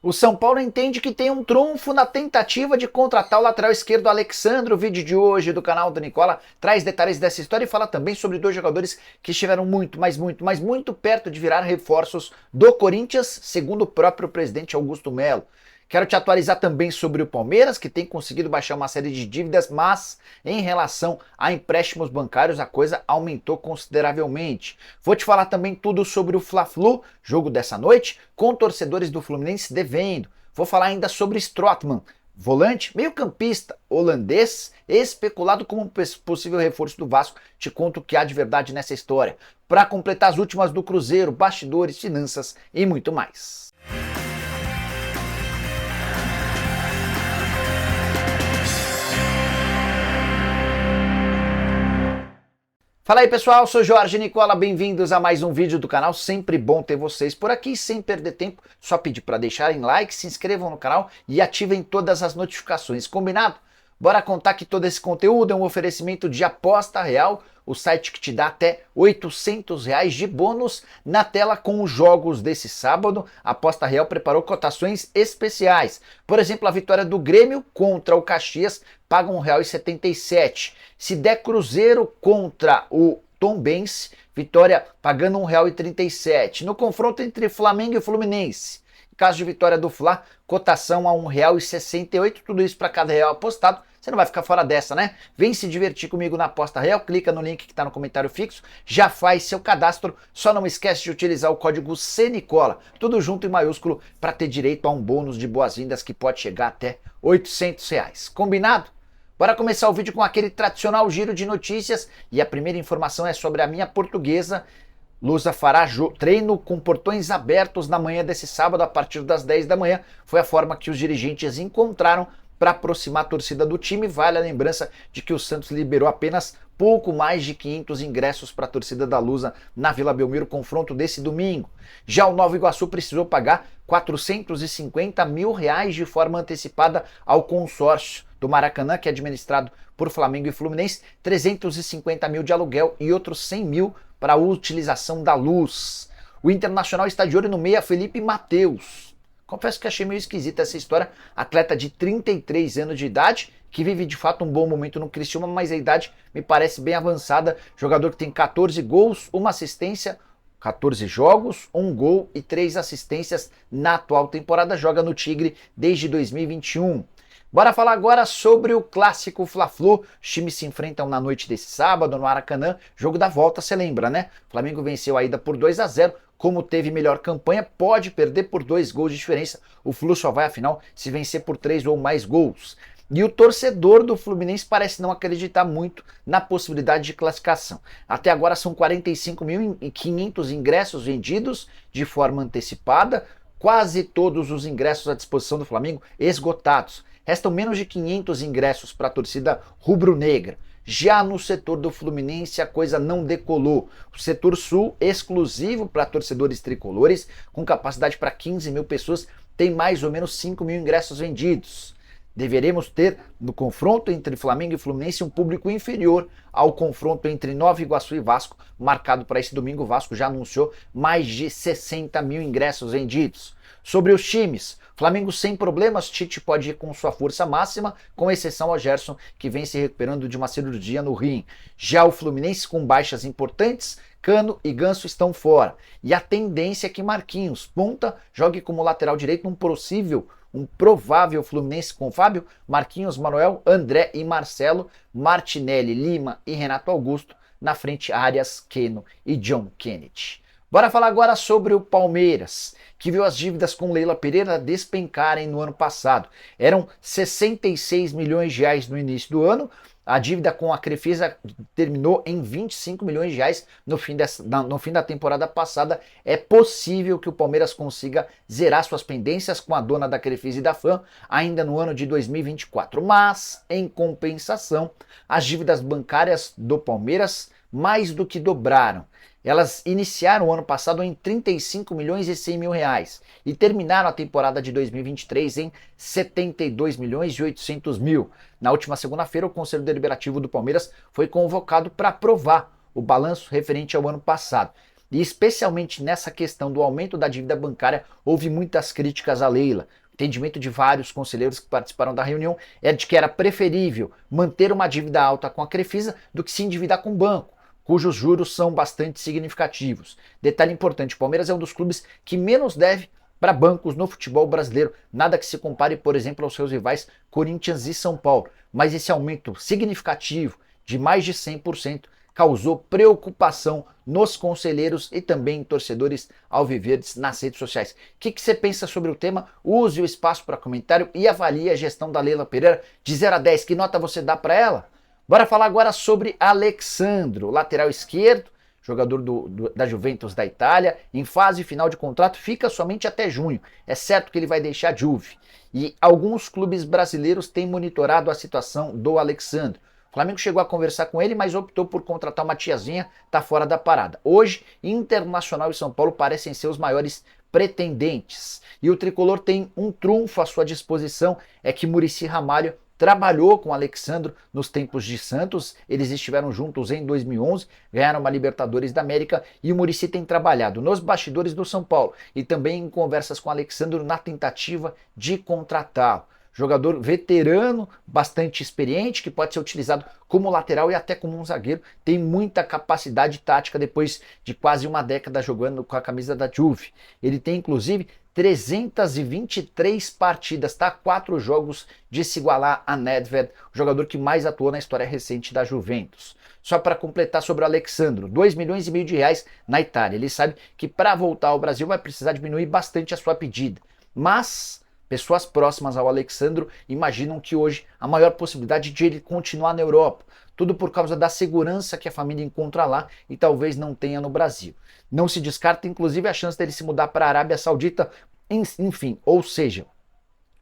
O São Paulo entende que tem um trunfo na tentativa de contratar o lateral esquerdo Alexandre. O vídeo de hoje do canal do Nicola traz detalhes dessa história e fala também sobre dois jogadores que estiveram muito perto de virar reforços do Corinthians, segundo o próprio presidente Augusto Melo. Quero te atualizar também sobre o Palmeiras, que tem conseguido baixar uma série de dívidas, mas em relação a empréstimos bancários a coisa aumentou consideravelmente. Vou te falar também tudo sobre o Fla-Flu, jogo dessa noite, com torcedores do Fluminense devendo. Vou falar ainda sobre Strootman, volante, meio-campista holandês, especulado como um possível reforço do Vasco. Te conto o que há de verdade nessa história. Para completar as últimas do Cruzeiro, bastidores, finanças e muito mais. Fala aí pessoal, sou Jorge Nicola, bem-vindos a mais um vídeo do canal, sempre bom ter vocês por aqui, sem perder tempo, só pedir para deixarem like, se inscrevam no canal e ativem todas as notificações, combinado? Bora contar que todo esse conteúdo é um oferecimento de Aposta Real, o site que te dá até R$800 de bônus na tela com os jogos desse sábado. A Aposta Real preparou cotações especiais. Por exemplo, a vitória do Grêmio contra o Caxias paga R$1,77. Se der Cruzeiro contra o Tombense, vitória pagando R$1,37. No confronto entre Flamengo e Fluminense, em caso de vitória do Fla, cotação a R$1,68, tudo isso para cada real apostado. Você não vai ficar fora dessa, né? Vem se divertir comigo na Aposta Real, clica no link que está no comentário fixo, já faz seu cadastro, só não esquece de utilizar o código CNICOLA, tudo junto em maiúsculo, para ter direito a um bônus de boas-vindas que pode chegar até R$800. Combinado? Bora começar o vídeo com aquele tradicional giro de notícias e a primeira informação é sobre a minha portuguesa. Lusa fará treino com portões abertos na manhã desse sábado a partir das 10 da manhã. Foi a forma que os dirigentes encontraram para aproximar a torcida do time. Vale a lembrança de que o Santos liberou apenas pouco mais de 500 ingressos para a torcida da Lusa na Vila Belmiro, confronto desse domingo. Já o Nova Iguaçu precisou pagar R$450 mil de forma antecipada ao consórcio do Maracanã, que é administrado por Flamengo e Fluminense, 350 mil de aluguel e outros 100 mil para a utilização da luz. O Internacional está de olho no meia Felipe Mateus. Confesso que achei meio esquisita essa história. Atleta de 33 anos de idade, que vive de fato um bom momento no Criciúma, mas a idade me parece bem avançada. Jogador que tem 14 gols, 1 assistência, 14 jogos, 1 gol e 3 assistências na atual temporada. Joga no Tigre desde 2021. Bora falar agora sobre o clássico Fla-Flu. Os times se enfrentam na noite desse sábado no Maracanã. Jogo da volta, você lembra, né? O Flamengo venceu a ida por 2-0. Como teve melhor campanha, pode perder por 2 gols de diferença. O Flu só vai à final se vencer por 3 ou mais gols. E o torcedor do Fluminense parece não acreditar muito na possibilidade de classificação. Até agora são 45.500 ingressos vendidos de forma antecipada. Quase todos os ingressos à disposição do Flamengo esgotados. Restam menos de 500 ingressos para a torcida rubro-negra. Já no setor do Fluminense a coisa não decolou. O setor sul, exclusivo para torcedores tricolores, com capacidade para 15 mil pessoas, tem mais ou menos 5 mil ingressos vendidos. Deveremos ter, no confronto entre Flamengo e Fluminense, um público inferior ao confronto entre Nova Iguaçu e Vasco, marcado para esse domingo. O Vasco já anunciou mais de 60 mil ingressos vendidos. Sobre os times, Flamengo sem problemas, Tite pode ir com sua força máxima, com exceção ao Gerson, que vem se recuperando de uma cirurgia no rim. Já o Fluminense com baixas importantes, Cano e Ganso estão fora. E a tendência é que Marquinhos, ponta, jogue como lateral direito um provável Fluminense com Fábio, Marquinhos, Manuel, André e Marcelo, Martinelli, Lima e Renato Augusto, na frente Arias, Keno e John Kennedy. Bora falar agora sobre o Palmeiras, que viu as dívidas com Leila Pereira despencarem no ano passado. Eram 66 milhões de reais no início do ano, a dívida com a Crefisa terminou em 25 milhões de reais no fim da temporada passada. É possível que o Palmeiras consiga zerar suas pendências com a dona da Crefisa e da FAM ainda no ano de 2024. Mas, em compensação, as dívidas bancárias do Palmeiras mais do que dobraram. Elas iniciaram o ano passado em 35 milhões e 100 mil reais e terminaram a temporada de 2023 em 72 milhões e 800 mil. Na última segunda-feira, o Conselho Deliberativo do Palmeiras foi convocado para aprovar o balanço referente ao ano passado. e especialmente nessa questão do aumento da dívida bancária, houve muitas críticas a Leila. O entendimento de vários conselheiros que participaram da reunião é de que era preferível manter uma dívida alta com a Crefisa do que se endividar com o banco, cujos juros são bastante significativos. Detalhe importante, o Palmeiras é um dos clubes que menos deve para bancos no futebol brasileiro, nada que se compare, por exemplo, aos seus rivais Corinthians e São Paulo. Mas esse aumento significativo de mais de 100% causou preocupação nos conselheiros e também em torcedores alviverdes nas redes sociais. O que você pensa sobre o tema? Use o espaço para comentário e avalie a gestão da Leila Pereira de 0 a 10. Que nota você dá para ela? Bora falar agora sobre Alex Sandro, lateral esquerdo, jogador da Juventus da Itália, em fase final de contrato, fica somente até junho. É certo que ele vai deixar a Juve. E alguns clubes brasileiros têm monitorado a situação do Alex Sandro. O Flamengo chegou a conversar com ele, mas optou por contratar uma tiazinha, tá fora da parada. Hoje, Internacional e São Paulo parecem ser os maiores pretendentes. E o tricolor tem um trunfo à sua disposição, é que Muricy Ramalho trabalhou com o Alex Sandro nos tempos de Santos, eles estiveram juntos em 2011, ganharam uma Libertadores da América e o Muricy tem trabalhado nos bastidores do São Paulo e também em conversas com o Alex Sandro na tentativa de contratá-lo. Jogador veterano, bastante experiente, que pode ser utilizado como lateral e até como um zagueiro. Tem muita capacidade tática depois de quase uma década jogando com a camisa da Juve. Ele tem inclusive 323 partidas, tá? 4 jogos de se igualar a Nedved, o jogador que mais atuou na história recente da Juventus. Só para completar sobre o Alex Sandro, 2,5 milhões de reais na Itália. Ele sabe que para voltar ao Brasil vai precisar diminuir bastante a sua pedida. Mas pessoas próximas ao Alex Sandro imaginam que hoje a maior possibilidade de ele continuar na Europa. Tudo por causa da segurança que a família encontra lá e talvez não tenha no Brasil. Não se descarta inclusive a chance dele se mudar para a Arábia Saudita, enfim, ou seja,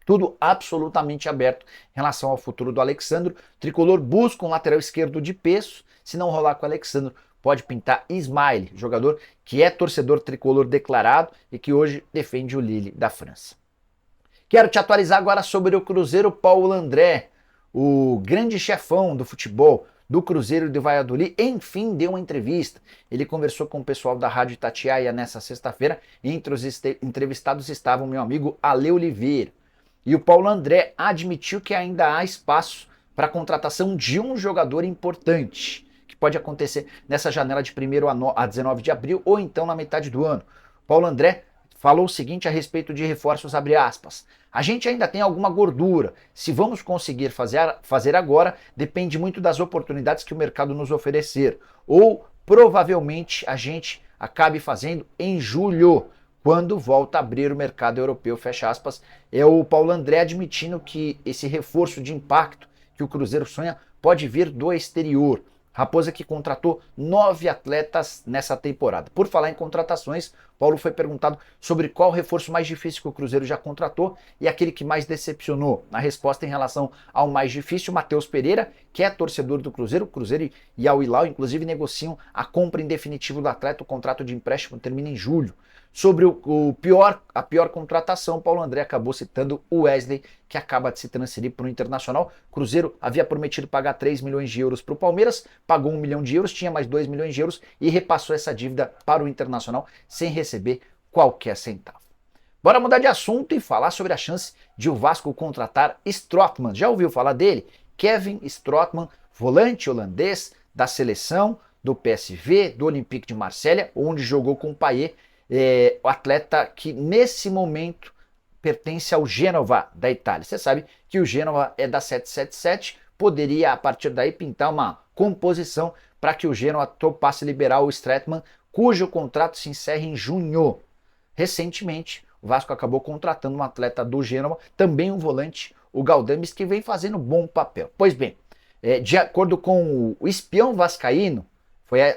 tudo absolutamente aberto em relação ao futuro do Alex Sandro. O tricolor busca um lateral esquerdo de peso, se não rolar com o Alex Sandro, pode pintar Ismail, jogador que é torcedor tricolor declarado e que hoje defende o Lille da França. Quero te atualizar agora sobre o Cruzeiro. Paulo André, o grande chefão do futebol do Cruzeiro de Valladolid, enfim deu uma entrevista. Ele conversou com o pessoal da Rádio Itatiaia nessa sexta-feira. Entre os entrevistados estavam meu amigo Ale Oliveira. E o Paulo André admitiu que ainda há espaço para a contratação de um jogador importante, que pode acontecer nessa janela de 1º a 19 de abril ou então na metade do ano. Paulo André falou o seguinte a respeito de reforços, abre aspas: a gente ainda tem alguma gordura, se vamos conseguir fazer agora, depende muito das oportunidades que o mercado nos oferecer, ou provavelmente a gente acabe fazendo em julho, quando volta a abrir o mercado europeu, fecha aspas. É o Paulo André admitindo que esse reforço de impacto que o Cruzeiro sonha pode vir do exterior. Raposa que contratou 9 atletas nessa temporada. Por falar em contratações, Paulo foi perguntado sobre qual o reforço mais difícil que o Cruzeiro já contratou e aquele que mais decepcionou. Na resposta em relação ao mais difícil, Matheus Pereira, que é torcedor do Cruzeiro, o Cruzeiro e Al Hilal inclusive negociam a compra em definitivo do atleta, o contrato de empréstimo termina em julho. Sobre a pior contratação, Paulo André acabou citando o Wesley, que acaba de se transferir para o Internacional. O Cruzeiro havia prometido pagar 3 milhões de euros para o Palmeiras, pagou 1 milhão de euros, tinha mais 2 milhões de euros e repassou essa dívida para o Internacional sem receber qualquer centavo. Bora mudar de assunto e falar sobre a chance de o Vasco contratar Strootman. Já ouviu falar dele? Kevin Strootman, volante holandês da seleção do PSV, do Olympique de Marselha, onde jogou com o Payet. O atleta que nesse momento pertence ao Génova da Itália. Você sabe que o Génova é da 777, poderia a partir daí pintar uma composição para que o Génova topasse liberar o Strootman, cujo contrato se encerra em junho. Recentemente, o Vasco acabou contratando um atleta do Génova, também um volante, o Galdames, que vem fazendo bom papel. Pois bem, de acordo com o espião vascaíno,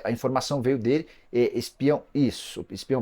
a informação veio dele, espião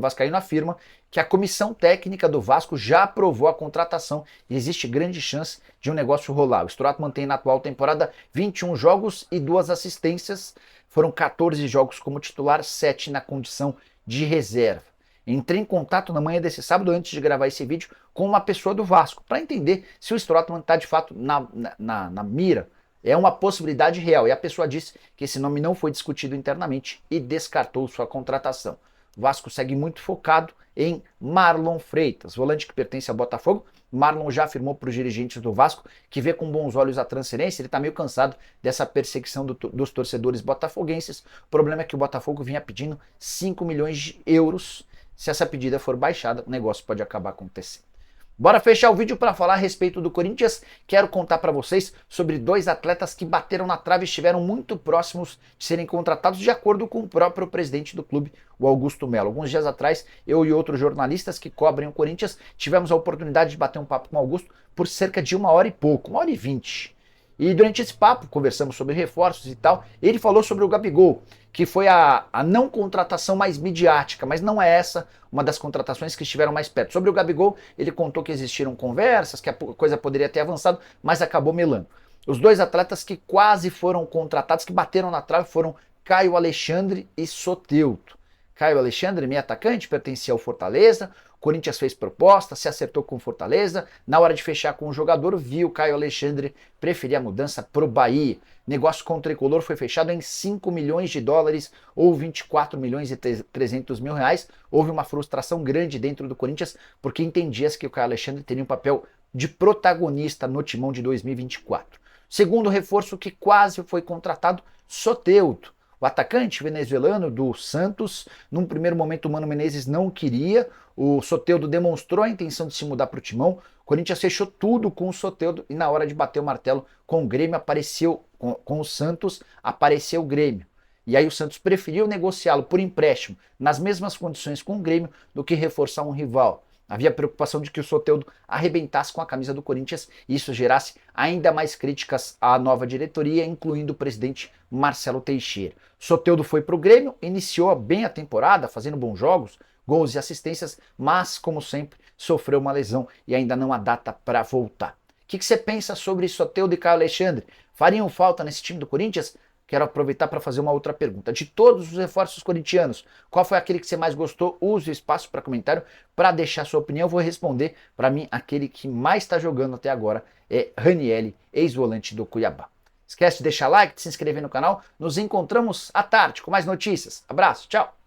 vascaíno afirma que a comissão técnica do Vasco já aprovou a contratação e existe grande chance de um negócio rolar. O Strootman tem na atual temporada 21 jogos e 2 assistências, foram 14 jogos como titular, 7 na condição de reserva. Entrei em contato na manhã desse sábado, antes de gravar esse vídeo, com uma pessoa do Vasco, para entender se o Strootman está de fato na mira. É uma possibilidade real, e a pessoa disse que esse nome não foi discutido internamente e descartou sua contratação. o Vasco segue muito focado em Marlon Freitas, volante que pertence ao Botafogo. Marlon já afirmou para os dirigentes do Vasco que vê com bons olhos a transferência, ele está meio cansado dessa perseguição dos torcedores botafoguenses. O problema é que o Botafogo vinha pedindo 5 milhões de euros. Se essa pedida for baixada, o negócio pode acabar acontecendo. Bora fechar o vídeo para falar a respeito do Corinthians. Quero contar para vocês sobre dois atletas que bateram na trave e estiveram muito próximos de serem contratados, de acordo com o próprio presidente do clube, o Augusto Melo. Alguns dias atrás, eu e outros jornalistas que cobrem o Corinthians tivemos a oportunidade de bater um papo com o Augusto por cerca de 1 hora e pouco, 1 hora e 20. E durante esse papo, conversamos sobre reforços e tal, ele falou sobre o Gabigol, que foi a não contratação mais midiática, mas não é essa uma das contratações que estiveram mais perto. Sobre o Gabigol, ele contou que existiram conversas, que a coisa poderia ter avançado, mas acabou melando. Os dois atletas que quase foram contratados, que bateram na trave, foram Caio Alexandre e Soteldo. Caio Alexandre, meio atacante, pertencia ao Fortaleza. O Corinthians fez proposta, se acertou com o Fortaleza. Na hora de fechar com o jogador, viu o Caio Alexandre preferir a mudança para o Bahia. Negócio com o tricolor foi fechado em 5 milhões de dólares ou 24 milhões e 300 mil reais. Houve uma frustração grande dentro do Corinthians, porque entendia-se que o Caio Alexandre teria um papel de protagonista no Timão de 2024. Segundo reforço que quase foi contratado, Soteldo. O atacante venezuelano do Santos, num primeiro momento o Mano Menezes não queria, o Soteldo demonstrou a intenção de se mudar para o Timão, o Corinthians fechou tudo com o Soteldo e na hora de bater o martelo com o Grêmio apareceu, com o Santos apareceu o Grêmio. E aí o Santos preferiu negociá-lo por empréstimo nas mesmas condições com o Grêmio do que reforçar um rival. Havia preocupação de que o Soteldo arrebentasse com a camisa do Corinthians e isso gerasse ainda mais críticas à nova diretoria, incluindo o presidente Marcelo Teixeira. Soteldo foi para o Grêmio, iniciou bem a temporada, fazendo bons jogos, gols e assistências, mas, como sempre, sofreu uma lesão e ainda não há data para voltar. O que você pensa sobre Soteldo e Caio Alexandre? Fariam falta nesse time do Corinthians? Quero aproveitar para fazer uma outra pergunta. De todos os reforços corintianos, qual foi aquele que você mais gostou? Use o espaço para comentário para deixar sua opinião. Eu vou responder. Para mim, aquele que mais está jogando até agora é Ranieri, ex-volante do Cuiabá. Esquece de deixar like, de se inscrever no canal. Nos encontramos à tarde com mais notícias. Abraço, tchau!